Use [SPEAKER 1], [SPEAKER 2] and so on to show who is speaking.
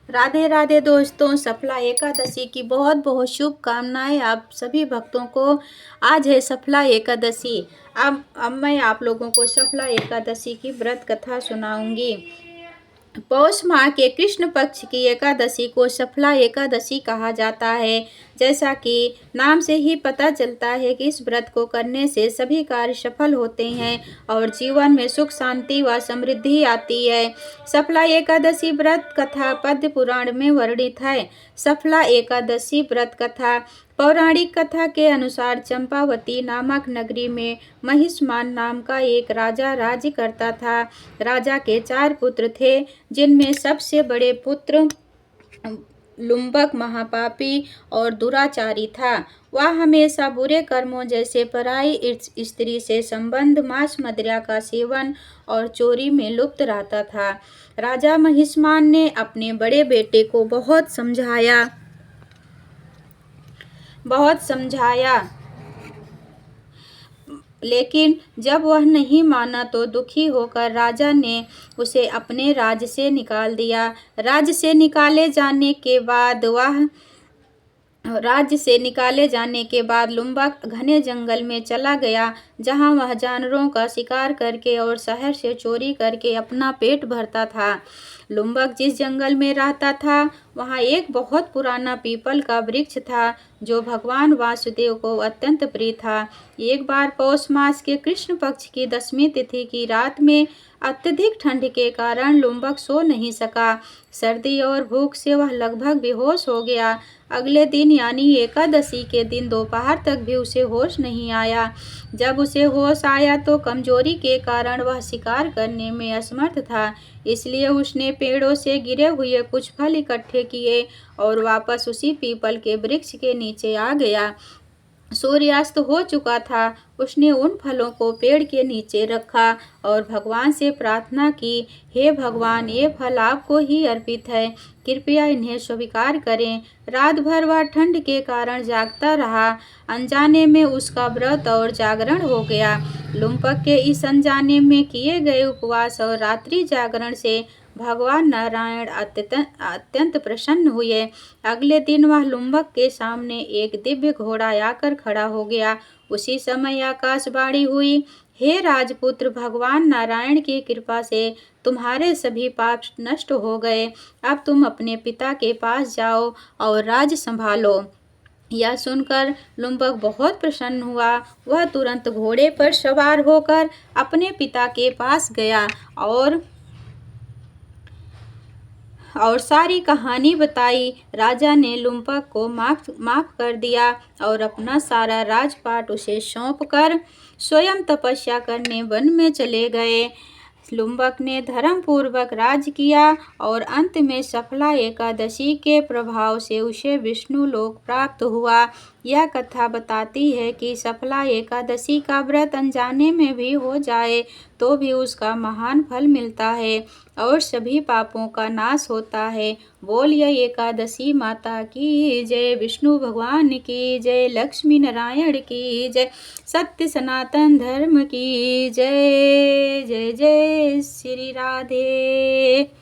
[SPEAKER 1] राधे राधे दोस्तों, सफला एकादशी की बहुत बहुत शुभकामनाएं आप सभी भक्तों को। आज है सफला एकादशी। अब मैं आप लोगों को सफला एकादशी की व्रत कथा सुनाऊंगी। पौष माह के कृष्ण पक्ष की एकादशी को सफला एकादशी कहा जाता है। जैसा कि नाम से ही पता चलता है कि इस व्रत को करने से सभी कार्य सफल होते हैं और जीवन में सुख शांति व समृद्धि आती है। सफला एकादशी व्रत कथा पद्म पुराण में वर्णित है। सफला एकादशी व्रत कथा। पौराणिक कथा के अनुसार चंपावती नामक नगरी में महिष्मान नाम का एक राजा राज्य करता था। राजा के 4 पुत्र थे, जिनमें सबसे बड़े पुत्र लुम्बक महापापी और दुराचारी था। वह हमेशा बुरे कर्मों जैसे पराई स्त्री से संबंध, मांस मदिरा का सेवन और चोरी में लुप्त रहता था। राजा महिष्मान ने अपने बड़े बेटे को बहुत समझाया, लेकिन जब वह नहीं माना तो दुखी होकर राजा ने उसे अपने राज्य से निकाल दिया। राज्य से निकाले जाने के बाद लुम्बक घने जंगल में चला गया, जहां वह जानवरों का शिकार करके और शहर से चोरी करके अपना पेट भरता था। लुम्बक जिस जंगल में रहता था, वहां एक बहुत पुराना पीपल का वृक्ष था, जो भगवान वासुदेव को अत्यंत प्रिय था। एक बार पौष मास के कृष्ण पक्ष की 10वीं तिथि की रात में अत्यधिक ठंड के कारण लुम्बक सो नहीं सका। सर्दी और भूख से वह लगभग बेहोश हो गया। अगले दिन यानी एकादशी के दिन दोपहर तक भी उसे होश नहीं आया। जब उसे होश आया तो कमजोरी के कारण वह शिकार करने में असमर्थ था। इसलिए उसने पेड़ों से गिरे हुए कुछ फल इकट्ठे किए और वापस उसी पीपल के वृक्ष के नीचे आ गया। सूर्यास्त हो चुका था। उसने उन फलों को पेड़ के नीचे रखा और भगवान से प्रार्थना की, हे भगवान, ये फल आपको ही अर्पित है, कृपया इन्हें स्वीकार करें। रात भर वह ठंड के कारण जागता रहा। अनजाने में उसका व्रत और जागरण हो गया। लुम्पक के इस अनजाने में किए गए उपवास और रात्रि जागरण से भगवान नारायण अत्यंत प्रसन्न हुए। अगले दिन वह लुम्बक के सामने एक दिव्य घोड़ा आकर खड़ा हो गया। उसी समय आकाशवाणी हुई, हे राजपुत्र, भगवान नारायण की कृपा से तुम्हारे सभी पाप नष्ट हो गए। अब तुम अपने पिता के पास जाओ और राज्य संभालो। यह सुनकर लुम्बक बहुत प्रसन्न हुआ। वह तुरंत घोड़े पर सवार होकर अपने पिता के पास गया और सारी कहानी बताई। राजा ने लुम्पक को माफ कर दिया और अपना सारा राजपाट उसे सौंपकर स्वयं तपस्या करने वन में चले गए। लुम्बक ने धर्म पूर्वक राज्य किया और अंत में सफला एकादशी के प्रभाव से उसे विष्णु लोक प्राप्त हुआ। यह कथा बताती है कि सफला एकादशी का व्रत अनजाने में भी हो जाए तो भी उसका महान फल मिलता है और सभी पापों का नाश होता है। बोलिए एकादशी माता की जय, विष्णु भगवान की जय, लक्ष्मी नारायण की जय, सत्य सनातन धर्म की जय। जय जय श्री राधे।